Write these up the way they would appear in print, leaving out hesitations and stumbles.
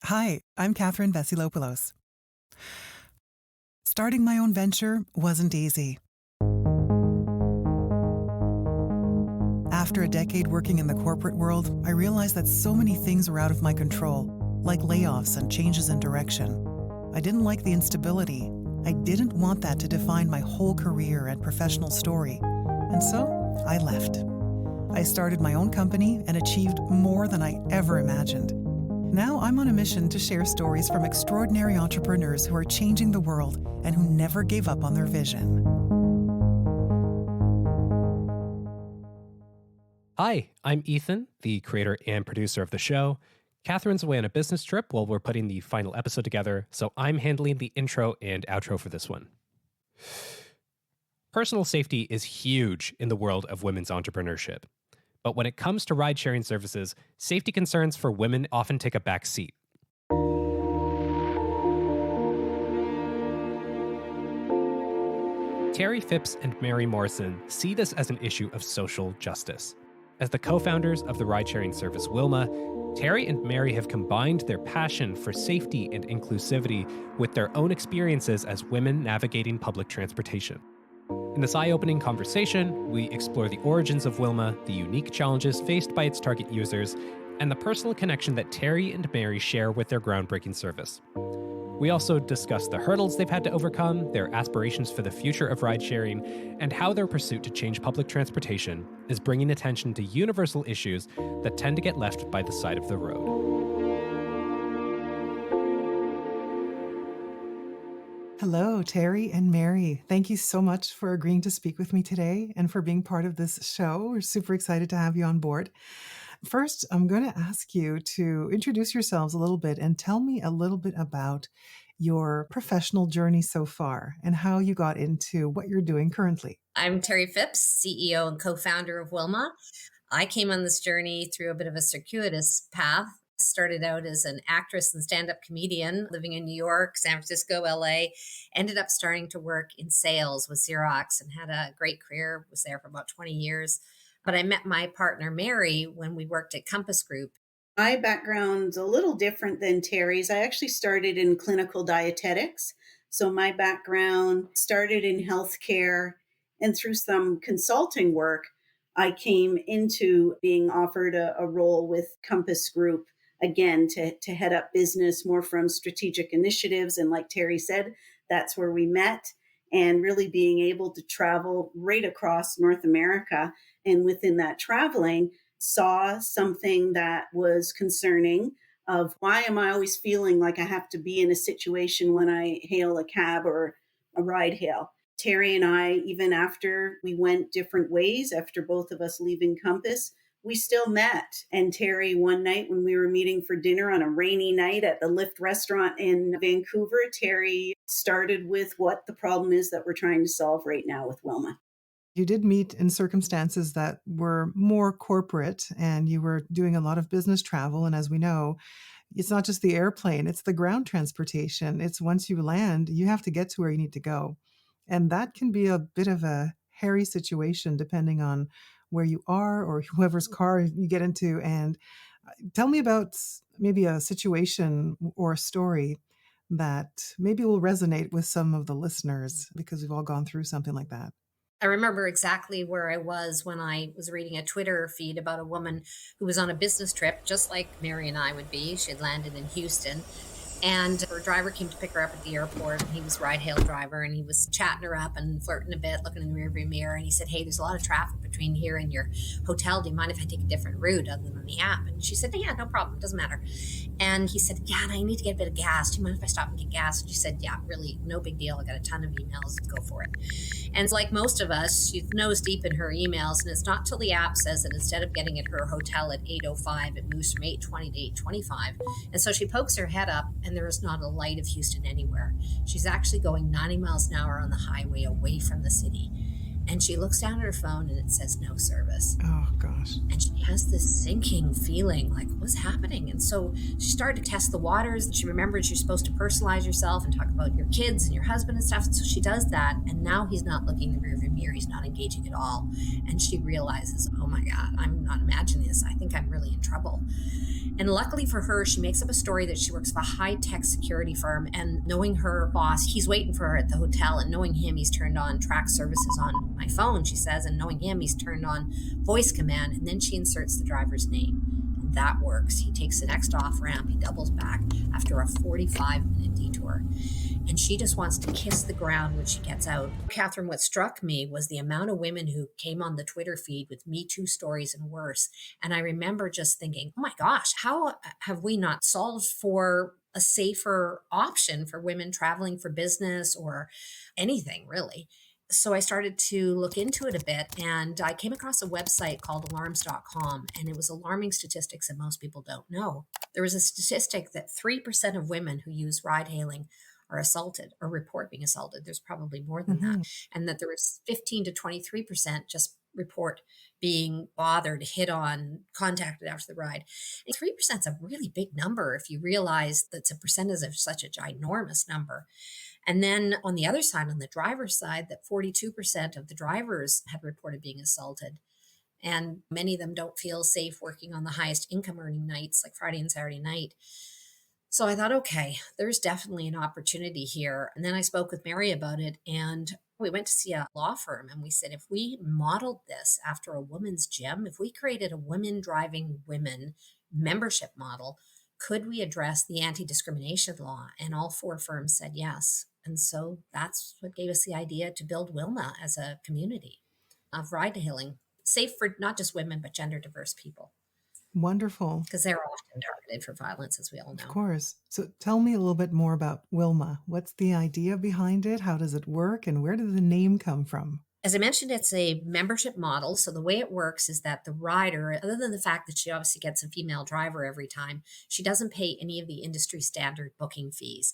Hi, I'm Catherine Vesilopoulos. Starting my own venture wasn't easy. After a decade working in the corporate world, I realized that so many things were out of my control, like layoffs and changes in direction. I didn't like the instability. I didn't want that to define my whole career and professional story. And so, I left. I started my own company and achieved more than I ever imagined. Now I'm on a mission to share stories from extraordinary entrepreneurs who are changing the world and who never gave up on their vision. Hi, I'm Ethan, the creator and producer of the show. Catherine's away on a business trip while we're putting the final episode together, so I'm handling the intro and outro for this one. Personal safety is huge in the world of women's entrepreneurship. But when it comes to ride-sharing services, safety concerns for women often take a back seat. Terri Phipps and Mary Morrison see this as an issue of social justice. As the co-founders of the ride-sharing service Wilma, Terri and Mary have combined their passion for safety and inclusivity with their own experiences as women navigating public transportation. In this eye-opening conversation, we explore the origins of Wilma, the unique challenges faced by its target users, and the personal connection that Terri and Mary share with their groundbreaking service. We also discuss the hurdles they've had to overcome, their aspirations for the future of ride-sharing, and how their pursuit to change public transportation is bringing attention to universal issues that tend to get left by the side of the road. Hello, Terri and Mary. Thank you so much for agreeing to speak with me today and for being part of this show. We're super excited to have you on board. First, I'm going to ask you to introduce yourselves a little bit and tell me a little bit about your professional journey so far and how you got into what you're doing currently. I'm Terri Phipps, CEO and co-founder of Wilma. I came on this journey through a bit of a circuitous path. Started out as an actress and stand-up comedian living in New York, San Francisco, LA. Ended up starting to work in sales with Xerox and had a great career, was there for about 20 years. But I met my partner, Mary, when we worked at Compass Group. My background's a little different than Terry's. I actually started in clinical dietetics. So my background started in healthcare, and through some consulting work, I came into being offered a role with Compass Group, again, to head up business more from strategic initiatives. And like Terri said, that's where we met, and really being able to travel right across North America. And within that traveling, saw something that was concerning of why am I always feeling like I have to be in a situation when I hail a cab or a ride hail. Terri and I, even after we went different ways, after both of us leaving Compass, we still met. And Terri, one night when we were meeting for dinner on a rainy night at the Lift restaurant in Vancouver, Terri started with what the problem is that we're trying to solve right now with Wilma. You did meet in circumstances that were more corporate and you were doing a lot of business travel. And as we know, it's not just the airplane, it's the ground transportation. It's once you land, you have to get to where you need to go. And that can be a bit of a hairy situation depending on where you are or whoever's car you get into. And tell me about maybe a situation or a story that maybe will resonate with some of the listeners because we've all gone through something like that. I remember exactly where I was when I was reading a Twitter feed about a woman who was on a business trip, just like Mary and I would be. She had landed in Houston. And her driver came to pick her up at the airport, and he was a ride-hail driver, and he was chatting her up and flirting a bit, looking in the rearview mirror. And he said, "Hey, there's a lot of traffic between here and your hotel. Do you mind if I take a different route other than the app?" And she said, "Yeah, no problem. It doesn't matter." And he said, "Yeah, and I need to get a bit of gas. Do you mind if I stop and get gas?" And she said, "Yeah, really, no big deal. I got a ton of emails. Let's go for it." And like most of us, she's nose deep in her emails, and it's not till the app says that instead of getting at her hotel at 8:05, it moves from 8:20 to 8:25. And so she pokes her head up, and there is not a light of Houston anywhere. She's actually going 90 miles an hour on the highway away from the city. And she looks down at her phone and it says no service. Oh, gosh. And she has this sinking feeling like, what's happening? And so she started to test the waters. She remembered you're supposed to personalize yourself and talk about your kids and your husband and stuff. And so she does that. And now he's not looking in the rearview mirror. He's not engaging at all. And she realizes, oh my God, I'm not imagining this. I think I'm really in trouble. And luckily for her, she makes up a story that she works for a high-tech security firm. And knowing her boss, he's waiting for her at the hotel. And knowing him, he's turned on track services on my phone, she says. And knowing him, he's turned on voice command. And then she inserts the driver's name. And that works. He takes the next off-ramp. He doubles back after a 45-minute detour. And she just wants to kiss the ground when she gets out. Catherine, what struck me was the amount of women who came on the Twitter feed with Me Too stories and worse. And I remember just thinking, oh my gosh, how have we not solved for a safer option for women traveling for business or anything really? So I started to look into it a bit, and I came across a website called alarms.com, and it was alarming statistics that most people don't know. There was a statistic that 3% of women who use ride hailing are assaulted or report being assaulted. There's probably more than that. And that there was 15 to 23% just report being bothered, hit on, contacted after the ride. And 3% is a really big number if you realize that's a percentage of such a ginormous number. And then on the other side, on the driver's side, that 42% of the drivers had reported being assaulted. And many of them don't feel safe working on the highest income earning nights, like Friday and Saturday night. So I thought, okay, there's definitely an opportunity here. And then I spoke with Mary about it, and we went to see a law firm, and we said, if we modeled this after a women's gym, if we created a women driving women membership model, could we address the anti-discrimination law? And all 4 firms said yes. And so that's what gave us the idea to build Wilma as a community of ride hailing, safe for not just women, but gender diverse people. Wonderful. Because they're often targeted for violence, as we all know. Of course. So tell me a little bit more about Wilma. What's the idea behind it? How does it work? And where did the name come from? As I mentioned, it's a membership model. So the way it works is that the rider, other than the fact that she obviously gets a female driver every time, she doesn't pay any of the industry standard booking fees.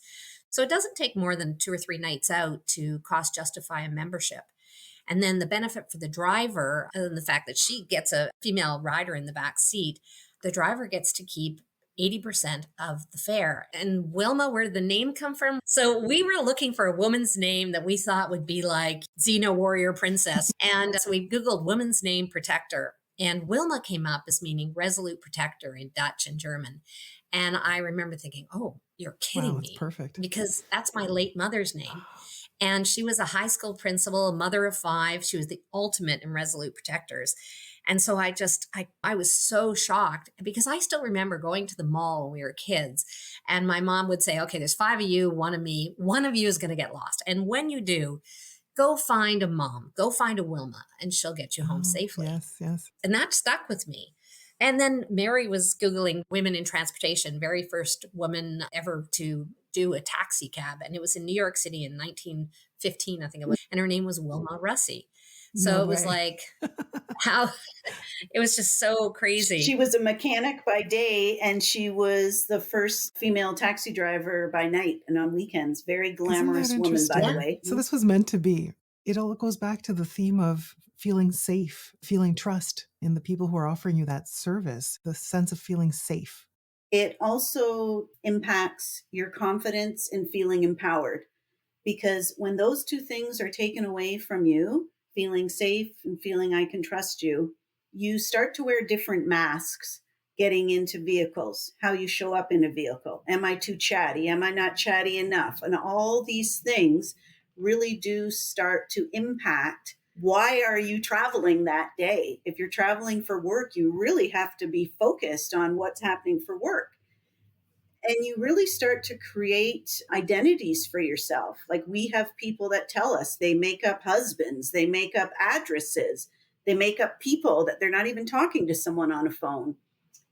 So it doesn't take more than 2 or 3 nights out to cost justify a membership. And then the benefit for the driver, other than the fact that she gets a female rider in the back seat, the driver gets to keep 80% of the fare. And Wilma, where did the name come from? So we were looking for a woman's name that we thought would be like Xena Warrior Princess. And so we Googled woman's name protector. And Wilma came up as meaning resolute protector in Dutch and German. And I remember thinking, oh, you're kidding me. That's perfect. Because that's my late mother's name. And she was a high school principal, a mother of 5. She was the ultimate in resolute protectors. And so I was so shocked because I still remember going to the mall when we were kids, and my mom would say, okay, there's 5 of you, 1 of me, 1 of you is going to get lost. And when you do, go find a mom, go find a Wilma, and she'll get you home safely. Yes, yes. And that stuck with me. And then Mary was Googling women in transportation, very first woman ever to do a taxi cab. And it was in New York City in 1915, I think it was. And her name was Wilma Russi. So No it was way. like how it was just so crazy. She was a mechanic by day, and she was the first female taxi driver by night and on weekends. Very glamorous Isn't that woman, by the interesting? way. So this was meant to be. It all goes back to the theme of feeling safe, feeling trust in the people who are offering you that service, the sense of feeling safe. It also impacts your confidence and feeling empowered, because when those 2 things are taken away from you, feeling safe and feeling I can trust you, you start to wear different masks getting into vehicles, how you show up in a vehicle. Am I too chatty? Am I not chatty enough? And all these things really do start to impact why are you traveling that day. If you're traveling for work, you really have to be focused on what's happening for work. And you really start to create identities for yourself. Like we have people that tell us they make up husbands, they make up addresses, they make up people that they're not even talking to someone on a phone.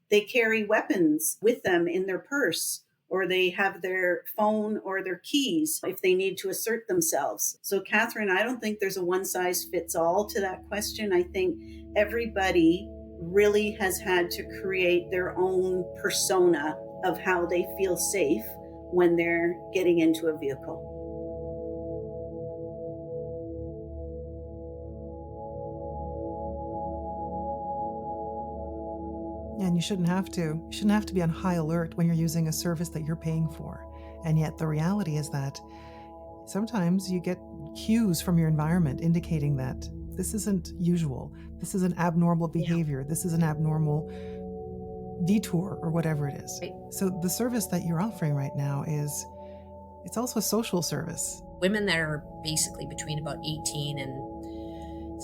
They carry weapons with them in their purse, or they have their phone or their keys if they need to assert themselves. So, Catherine, I don't think there's a one size fits all to that question. I think everybody really has had to create their own persona of how they feel safe when they're getting into a vehicle. And you shouldn't have to. You shouldn't have to be on high alert when you're using a service that you're paying for. And yet the reality is that sometimes you get cues from your environment indicating that this isn't usual. This is an abnormal Yeah. behavior. This is an abnormal detour or whatever it is. Right. So the service that you're offering right now it's also a social service. Women that are basically between about 18 and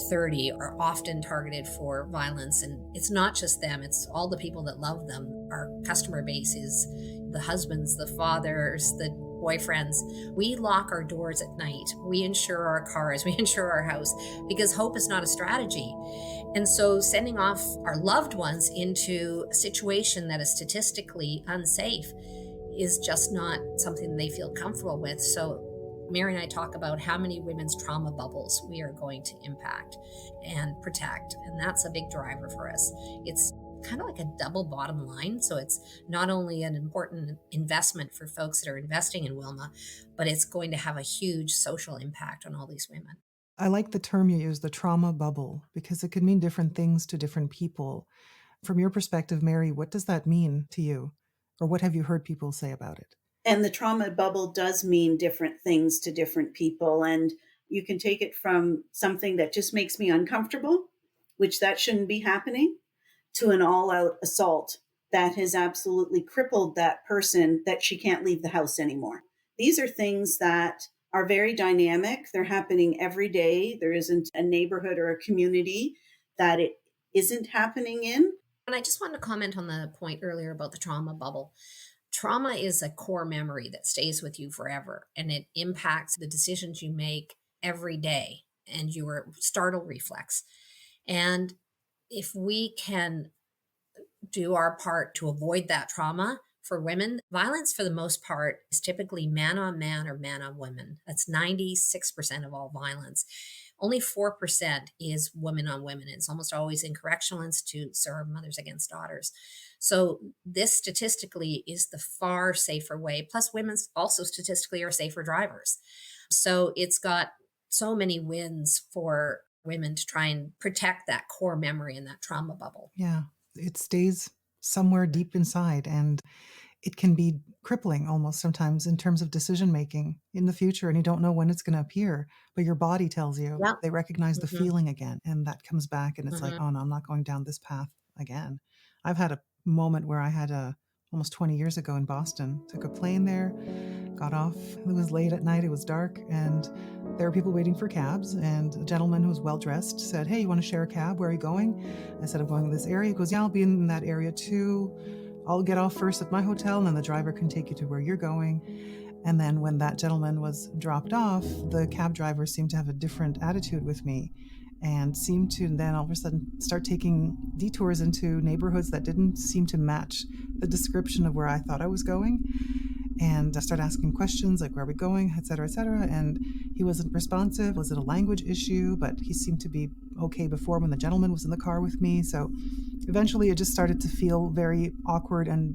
30 are often targeted for violence. And it's not just them, it's all the people that love them. Our customer base is the husbands, the fathers, the boyfriends. We lock our doors at night. We insure our cars. We insure our house because hope is not a strategy. And so sending off our loved ones into a situation that is statistically unsafe is just not something they feel comfortable with. So Mary and I talk about how many women's trauma bubbles we are going to impact and protect. And that's a big driver for us. It's kind of like a double bottom line. So it's not only an important investment for folks that are investing in Wilma, but it's going to have a huge social impact on all these women. I like the term you use, the trauma bubble, because it could mean different things to different people. From your perspective, Mary, what does that mean to you? Or what have you heard people say about it? And the trauma bubble does mean different things to different people. And you can take it from something that just makes me uncomfortable, which that shouldn't be happening, to an all-out assault that has absolutely crippled that person that she can't leave the house anymore. These are things that are very dynamic. They're happening every day. There isn't a neighborhood or a community that it isn't happening in. And I just wanted to comment on the point earlier about the trauma bubble. Trauma is a core memory that stays with you forever, and it impacts the decisions you make every day and your startle reflex. And if we can do our part to avoid that trauma for women, violence for the most part is typically man on man or man on women. That's 96% of all violence. Only 4% is women on women. It's almost always in correctional institutes or mothers against daughters. So this statistically is the far safer way. Plus, women also statistically are safer drivers. So it's got so many wins for women to try and protect that core memory in that trauma bubble. Yeah, it stays somewhere deep inside, and it can be crippling almost sometimes in terms of decision making in the future, and you don't know when it's going to appear, but your body tells you. Yeah. They recognize the Mhm. feeling again, and that comes back, and it's like, oh no, I'm not going down this path again. I've had a moment where I had almost 20 years ago in Boston, took a plane there, got off. It was late at night, it was dark, and there were people waiting for cabs, and a gentleman who was well-dressed said, hey, you want to share a cab? Where are you going? I said, I'm going to this area. He goes, yeah, I'll be in that area too. I'll get off first at my hotel, and then the driver can take you to where you're going. And then when that gentleman was dropped off, the cab driver seemed to have a different attitude with me and seemed to then all of a sudden start taking detours into neighborhoods that didn't seem to match the description of where I thought I was going. And I started asking questions like, where are we going, et cetera, and he wasn't responsive. Was it a language issue? But he seemed to be okay before when the gentleman was in the car with me. So eventually it just started to feel very awkward and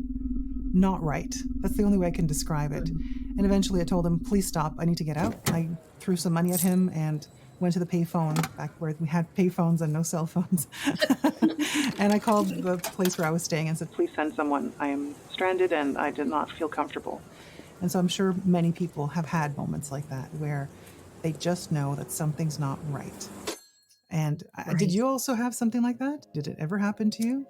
not right. That's the only way I can describe it. And eventually I told him, please stop, I need to get out. I threw some money at him and went to the payphone, back where we had payphones and no cell phones. And I called the place where I was staying and said, please send someone. I am stranded and I did not feel comfortable. And so I'm sure many people have had moments like that where they just know that something's not right. And did you also have something like that? Did it ever happen to you?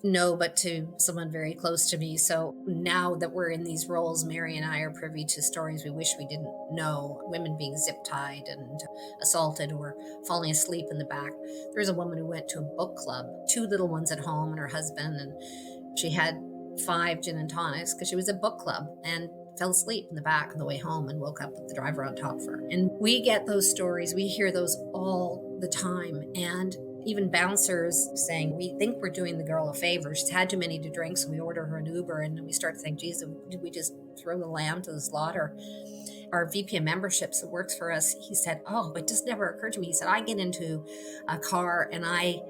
No, but to someone very close to me. So now that we're in these roles, Mary and I are privy to stories we wish we didn't know. Women being zip-tied and assaulted or falling asleep in the back. There's a woman who went to a book club, 2 little ones at home and her husband, and she had 5 gin and tonics because she was at book club and fell asleep in the back on the way home and woke up with the driver on top of her. And we get those stories. We hear those all the time. And even bouncers saying, we think we're doing the girl a favor. She's had too many to drink, so we order her an Uber. And we start to think, geez, did we just throw the lamb to the slaughter? Our VP of memberships that works for us, he said, oh, it just never occurred to me. He said, I get into a car and I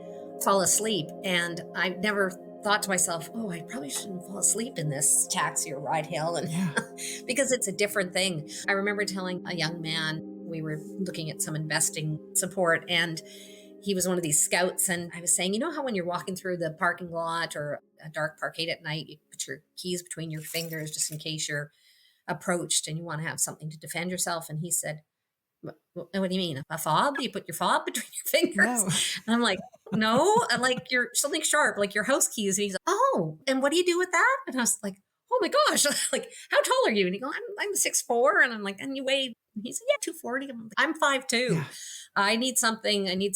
fall asleep. And I never thought to myself, oh, I probably shouldn't fall asleep in this taxi or ride hail. And because it's a different thing. I remember telling a young man, we were looking at some investing support, and he was one of these scouts. And I was saying, you know how when you're walking through the parking lot or a dark parkade at night, you put your keys between your fingers just in case you're approached and you want to have something to defend yourself. And he said, what do you mean? A fob? You put your fob between your fingers? No. And I'm like, no, I'm like, you're something sharp, like your house keys. And he's like, oh, and what do you do with that? And I was like, oh my gosh, like, how tall are you? And he goes, I'm 6'4". And I'm like, and you weigh? And he said, yeah, 240. I'm 5'2". Yeah. I need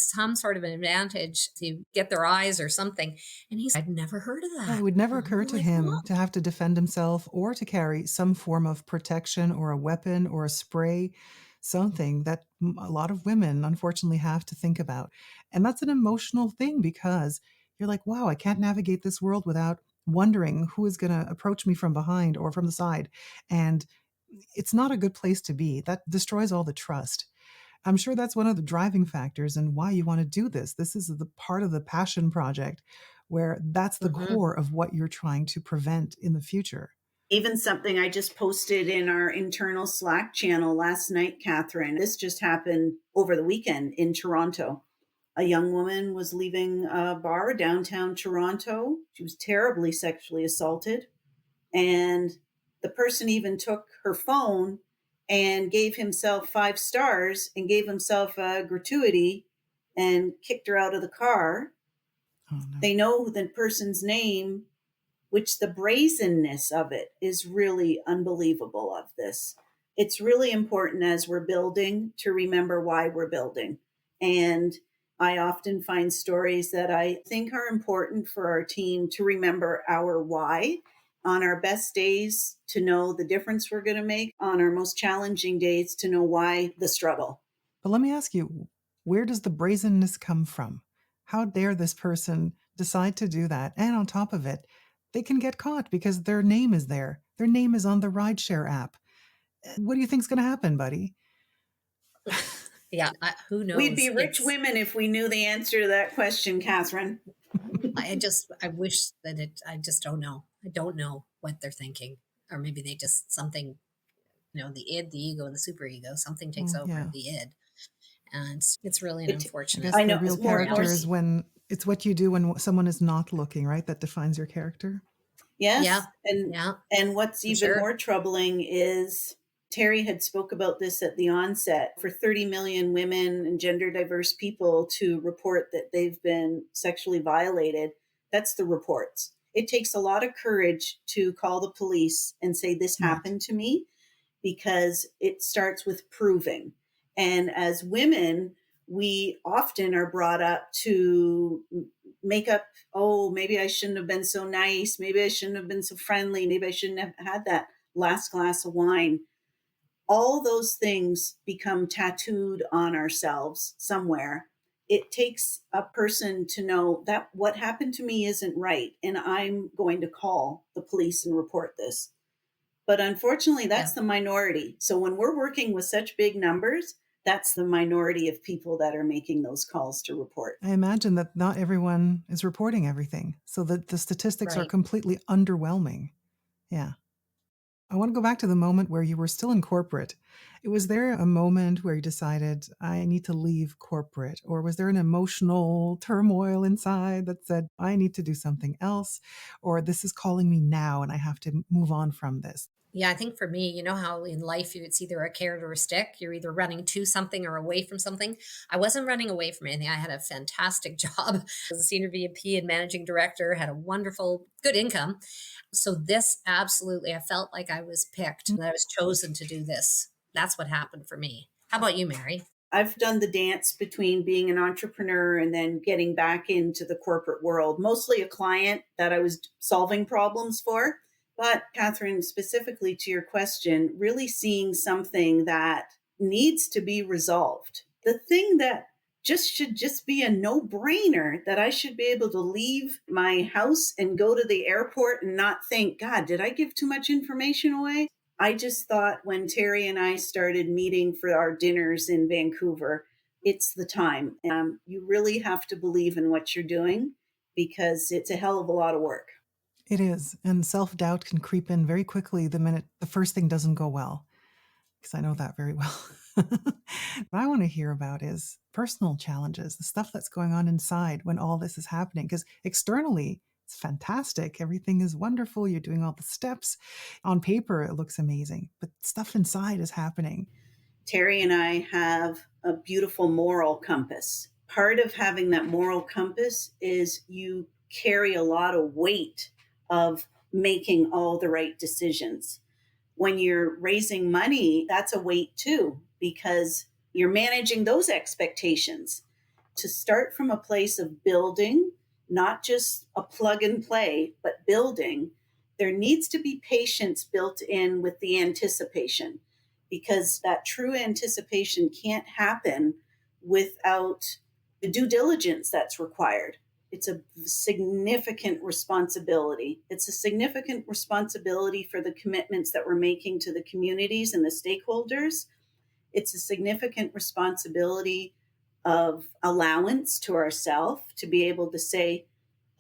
some sort of an advantage to get their eyes or something. And he's, I'd never heard of Yeah, that. it would never And occur I'm to like, him "Wow." to have to defend himself or to carry some form of protection or a weapon or a spray, something that a lot of women unfortunately have to think about. And that's an emotional thing because you're like, wow, I can't navigate this world without wondering who is going to approach me from behind or from the side. And it's not a good place to be. That destroys all the trust. I'm sure that's one of the driving factors and why you want to do this. This is the part of the passion project where that's the Mhm. core of what you're trying to prevent in the future. Even something I just posted in our internal Slack channel last night, Catherine. This just happened over the weekend in Toronto. A young woman was leaving a bar downtown Toronto. She was terribly sexually assaulted. And the person even took her phone and gave himself 5 stars and gave himself a gratuity and kicked her out of the car. Oh, no. They know the person's name, which the brazenness of it is really unbelievable of this. It's really important as we're building to remember why we're building. And I often find stories that I think are important for our team to remember our why on our best days, to know the difference we're going to make, on our most challenging days, to know why the struggle. But let me ask you, where does the brazenness come from? How dare this person decide to do that? And on top of it, they can get caught because their name is there. Their name is on the Rideshare app. What do you think's going to happen, buddy? Yeah, who We'd knows? be rich women if we knew the answer to that question, Catherine. I wish that I just don't know. I don't know what they're thinking. Or maybe they just something, the id, the ego, and the superego, something takes over Yeah. the id. And it's really an I unfortunate. guess I the know, real it's more character is when it's what you do when someone is not looking, right? That defines your character. Yes. Yeah. And Yeah. and what's For even sure. more troubling is Terri had spoke about this at the onset. For 30 million women and gender diverse people to report that they've been sexually violated, that's the reports. It takes a lot of courage to call the police and say this Right. happened to me, because it starts with proving. And as women, we often are brought up to make up, oh, maybe I shouldn't have been so nice. Maybe I shouldn't have been so friendly. Maybe I shouldn't have had that last glass of wine. All those things become tattooed on ourselves somewhere. It takes a person to know that what happened to me isn't right, and I'm going to call the police and report this. But unfortunately, that's the minority. So when we're working with such big numbers, that's the minority of people that are making those calls to report. I imagine that not everyone is reporting everything, so that the statistics are Right. completely underwhelming. Yeah. I want to go back to the moment where you were still in corporate. Was there a moment where you decided, I need to leave corporate? Or was there an emotional turmoil inside that said, I need to do something else? Or this is calling me now and I have to move on from this? Yeah, I think for me, you know how in life it's either a carrot or a stick. You're either running to something or away from something. I wasn't running away from anything. I had a fantastic job as a senior VP and managing director, had a wonderful, good income. So this absolutely, I felt like I was picked, that I was chosen to do this. That's what happened for me. How about you, Mary? I've done the dance between being an entrepreneur and then getting back into the corporate world, mostly a client that I was solving problems for. But Catherine, specifically to your question, really seeing something that needs to be resolved. The thing that should just be a no-brainer, that I should be able to leave my house and go to the airport and not think, God, did I give too much information away? I just thought when Terri and I started meeting for our dinners in Vancouver, it's the time. You really have to believe in what you're doing, because it's a hell of a lot of work. It is. And self doubt can creep in very quickly the minute the first thing doesn't go well. because I know that very well. What I want to hear about is personal challenges, the stuff that's going on inside when all this is happening. Because externally, it's fantastic. Everything is wonderful. You're doing all the steps. On paper, it looks amazing, but stuff inside is happening. Terri and I have a beautiful moral compass. Part of having that moral compass is you carry a lot of weight of making all the right decisions. When you're raising money, that's a weight too, because you're managing those expectations. To start from a place of building, not just a plug and play, but building, there needs to be patience built in with the anticipation, because that true anticipation can't happen without the due diligence that's required. It's a significant responsibility. It's a significant responsibility for the commitments that we're making to the communities and the stakeholders. It's a significant responsibility of allowance to ourselves to be able to say,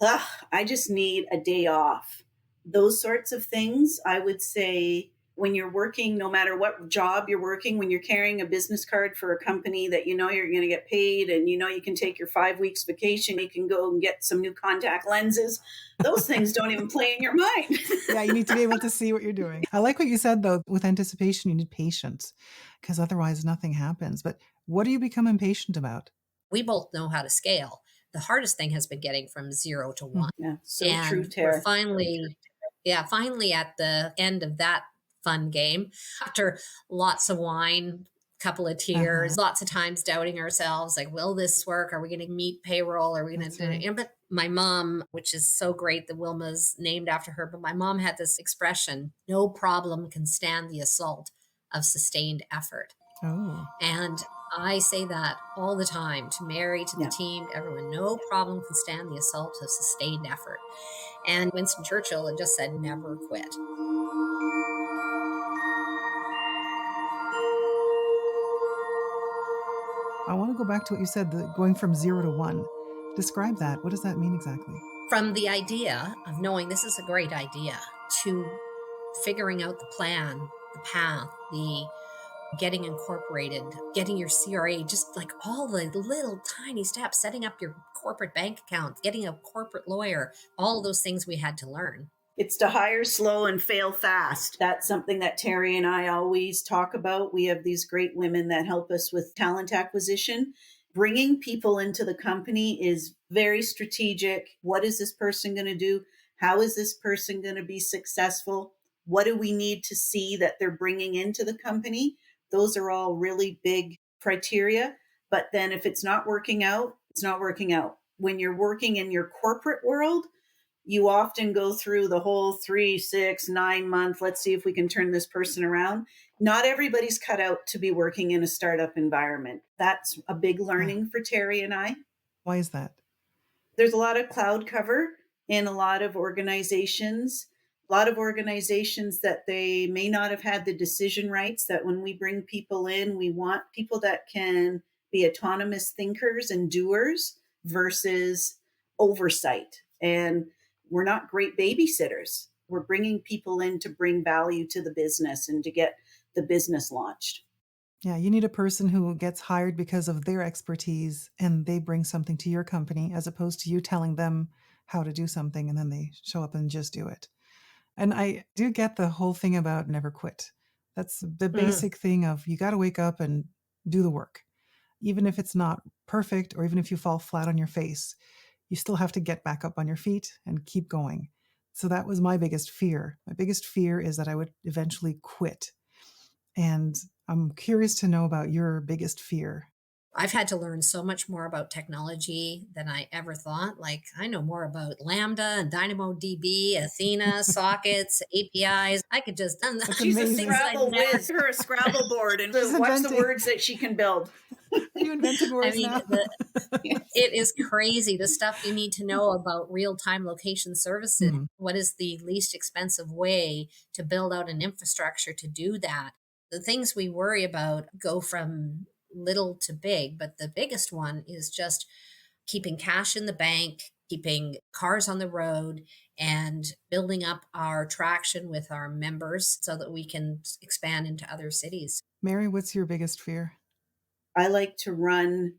I just need a day off. Those sorts of things, I would say, when you're working, no matter what job you're working, when you're carrying a business card for a company that you know you're going to get paid and you know you can take your 5 weeks vacation, you can go and get some new contact lenses. Those things don't even play in your mind. Yeah, you need to be able to see what you're doing. I like what you said, though. With anticipation, you need patience because otherwise nothing happens. But what do you become impatient about? We both know how to scale. The hardest thing has been getting from 0 to 1. Yeah, so true, And Terri. we're finally at the end of that fun game after lots of wine, couple of tears, lots of times doubting ourselves, like, will this work? Are we going to meet payroll? Are we going to do it? But my mom, which is so great that Wilma's named after her, but my mom had this expression, no problem can stand the assault of sustained effort. Oh, And I say that all the time to Mary, to the team, to everyone. No problem can stand the assault of sustained effort. And Winston Churchill had just said, never quit. I want to go back to what you said, the going from 0 to 1. Describe that. What does that mean exactly? From the idea of knowing this is a great idea to figuring out the plan, the path, the getting incorporated, getting your CRA, just like all the little tiny steps, setting up your corporate bank account, getting a corporate lawyer, all those things we had to learn. It's to hire slow and fail fast. That's something that Terri and I always talk about. We have these great women that help us with talent acquisition. Bringing people into the company is very strategic. What is this person going to do? How is this person going to be successful? What do we need to see that they're bringing into the company? Those are all really big criteria. But then if it's not working out, it's not working out. When you're working in your corporate world, you often go through the whole 3, 6, 9 month, let's see if we can turn this person around. Not everybody's cut out to be working in a startup environment. That's a big learning for Terri and I. Why is that? There's a lot of cloud cover in a lot of organizations. A lot of organizations that they may not have had the decision rights, that when we bring people in, we want people that can be autonomous thinkers and doers versus oversight. And we're not great babysitters. We're bringing people in to bring value to the business and to get the business launched. Yeah, you need a person who gets hired because of their expertise and they bring something to your company as opposed to you telling them how to do something and then they show up and just do it. And I do get the whole thing about never quit. That's the basic thing of you got to wake up and do the work. Even if it's not perfect or even if you fall flat on your face, you still have to get back up on your feet and keep going. So that was my biggest fear. My biggest fear is that I would eventually quit. And I'm curious to know about your biggest fear. I've had to learn so much more about technology than I ever thought. Like, I know more about Lambda and DynamoDB, Athena, sockets, APIs. I could just done that. She's a Scrabble whiz, her a Scrabble board, and what's the words that she can build? Are you inventing words now? It is crazy, the stuff you need to know about real-time location services. Mm-hmm. What is the least expensive way to build out an infrastructure to do that? The things we worry about go from little to big, but the biggest one is just keeping cash in the bank, keeping cars on the road, and building up our traction with our members so that we can expand into other cities. Mary, what's your biggest fear? I like to run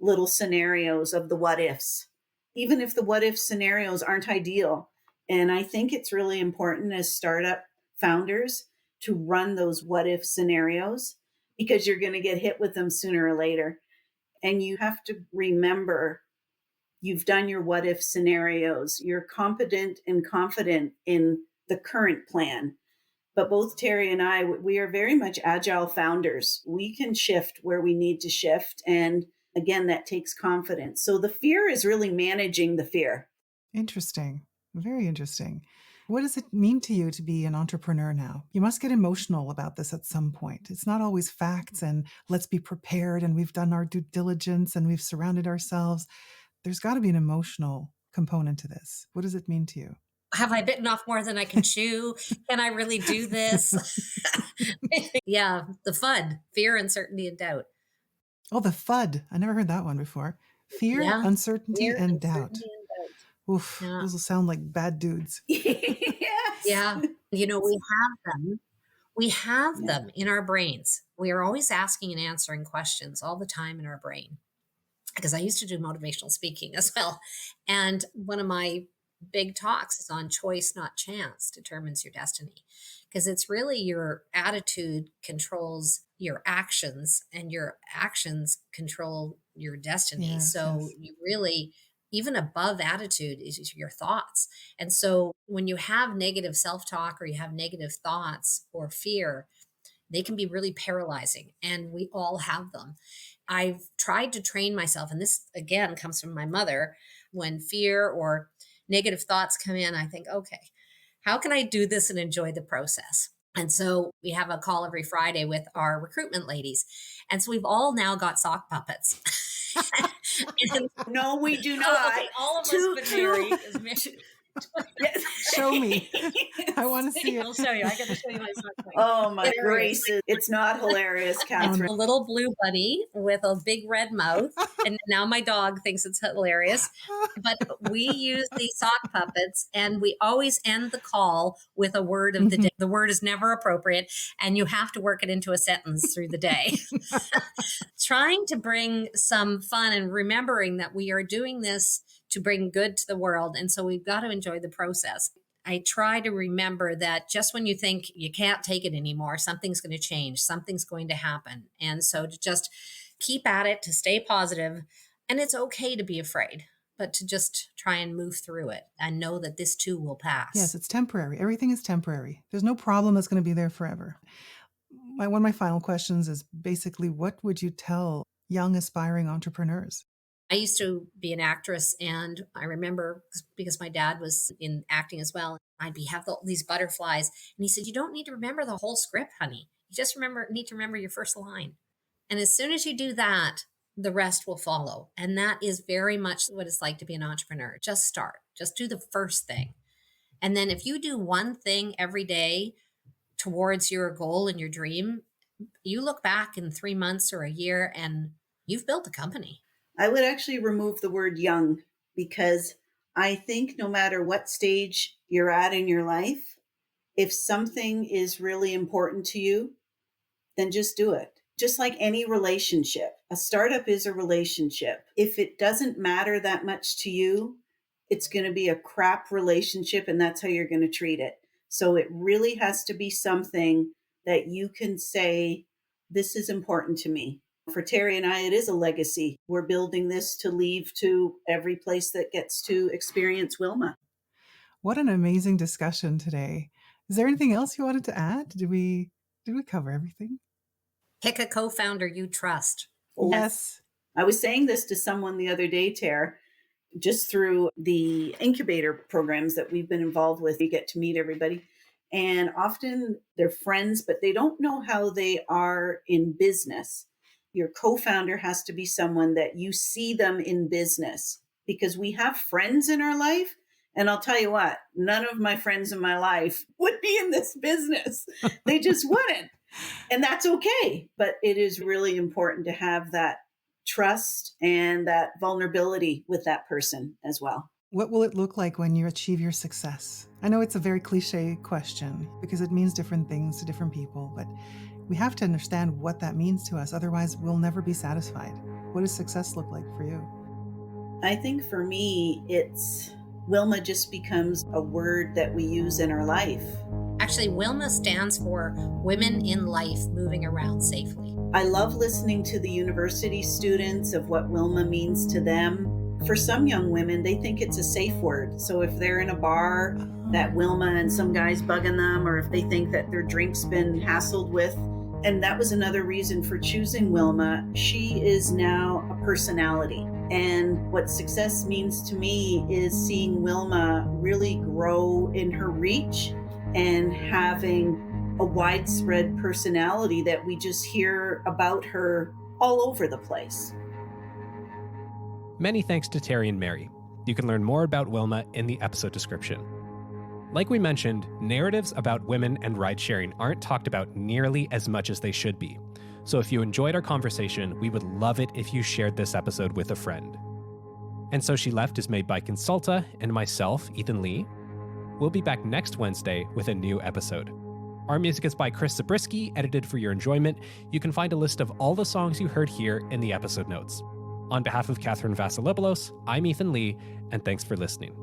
little scenarios of the what ifs, even if the what if scenarios aren't ideal. And I think it's really important as startup founders to run those what if scenarios because you're going to get hit with them sooner or later. And you have to remember you've done your what if scenarios. You're competent and confident in the current plan. But both Terri and I, we are very much agile founders. We can shift where we need to shift. And again, that takes confidence. So the fear is really managing the fear. Interesting. Very interesting. What does it mean to you to be an entrepreneur now? You must get emotional about this at some point. It's not always facts and let's be prepared and we've done our due diligence and we've surrounded ourselves. There's got to be an emotional component to this. What does it mean to you? Have I bitten off more than I can chew? Can I really do this? Yeah, the FUD, fear, uncertainty, and doubt. Oh, the FUD. I never heard that one before. Fear, Yeah, uncertainty, fear, and doubt. uncertainty, and doubt. Oof, Yeah. those will sound like bad dudes. Yes. Yeah. You know, we have them. We have Yeah. them in our brains. We are always asking and answering questions all the time in our brain. Because I used to do motivational speaking as well. And one of my big talks is on choice, not chance, determines your destiny. Because it's really your attitude controls your actions, and your actions control your destiny. Yes, So yes. you really, even above attitude is your thoughts. And so when you have negative self-talk or you have negative thoughts or fear, they can be really paralyzing, and we all have them. I've tried to train myself, and this again comes from my mother. When fear or negative thoughts come in, I think, okay, how can I do this and enjoy the process? And so we have a call every Friday with our recruitment ladies. And so we've all now got sock puppets. And, No, we do oh, not. okay, all of us Two- but two- Mary is Mary. Yes. Show me. I want to see it. I'll show you. I got to show you my sock puppet. Oh my Hilarious. gracious. It's not hilarious, It's Catherine. a little blue bunny with a big red mouth. And now my dog thinks it's hilarious. But we use these sock puppets, and we always end the call with a word of the day. The word is never appropriate, and you have to work it into a sentence through the day. Trying to bring some fun and remembering that we are doing this to bring good to the world. And so we've got to enjoy the process. I try to remember that just when you think you can't take it anymore, something's going to change, something's going to happen. And so to just keep at it, to stay positive, and it's okay to be afraid, but to just try and move through it and know that this too will pass. Yes, it's temporary. Everything is temporary. There's no problem that's going to be there forever. One of my final questions is basically, what would you tell young aspiring entrepreneurs? I used to be an actress, and I remember because my dad was in acting as well, I'd have these butterflies, and he said, "You don't need to remember the whole script, honey. You just need to remember your first line. And as soon as you do that, the rest will follow." And that is very much what it's like to be an entrepreneur. Just start. Just do the first thing. And then if you do one thing every day towards your goal and your dream, you look back in 3 months or a year and you've built a company. I would actually remove the word young because I think no matter what stage you're at in your life, if something is really important to you, then just do it. Just like any relationship, a startup is a relationship. If it doesn't matter that much to you, it's going to be a crap relationship, and that's how you're going to treat it. So it really has to be something that you can say, this is important to me. For Terri and I, it is a legacy. We're building this to leave to every place that gets to experience Wilma. What an amazing discussion today. Is there anything else you wanted to add? Did we cover everything? Pick a co-founder you trust. Yes. I was saying this to someone the other day, Terri, just through the incubator programs that we've been involved with. You get to meet everybody. And often they're friends, but they don't know how they are in business. Your co-founder has to be someone that you see them in business, because we have friends in our life. And I'll tell you what, none of my friends in my life would be in this business. They just wouldn't. And that's okay. But it is really important to have that trust and that vulnerability with that person as well. What will it look like when you achieve your success? I know it's a very cliche question because it means different things to different people, but we have to understand what that means to us. Otherwise, we'll never be satisfied. What does success look like for you? I think for me, it's Wilma just becomes a word that we use in our life. Actually, Wilma stands for Women in Life Moving Around Safely. I love listening to the university students of what Wilma means to them. For some young women, they think it's a safe word. So if they're in a bar that Wilma and some guy's bugging them, or if they think that their drink's been hassled with, and that was another reason for choosing Wilma, she is now a personality. And what success means to me is seeing Wilma really grow in her reach and having a widespread personality that we just hear about her all over the place. Many thanks to Terri and Mary. You can learn more about Wilma in the episode description. Like we mentioned, narratives about women and ride sharing aren't talked about nearly as much as they should be. So if you enjoyed our conversation, we would love it if you shared this episode with a friend. And So She Left is made by Cansulta and myself, Ethan Lee. We'll be back next Wednesday with a new episode. Our music is by Chris Zabriskie, edited for your enjoyment. You can find a list of all the songs you heard here in the episode notes. On behalf of Catherine Vasilopoulos, I'm Ethan Lee, and thanks for listening.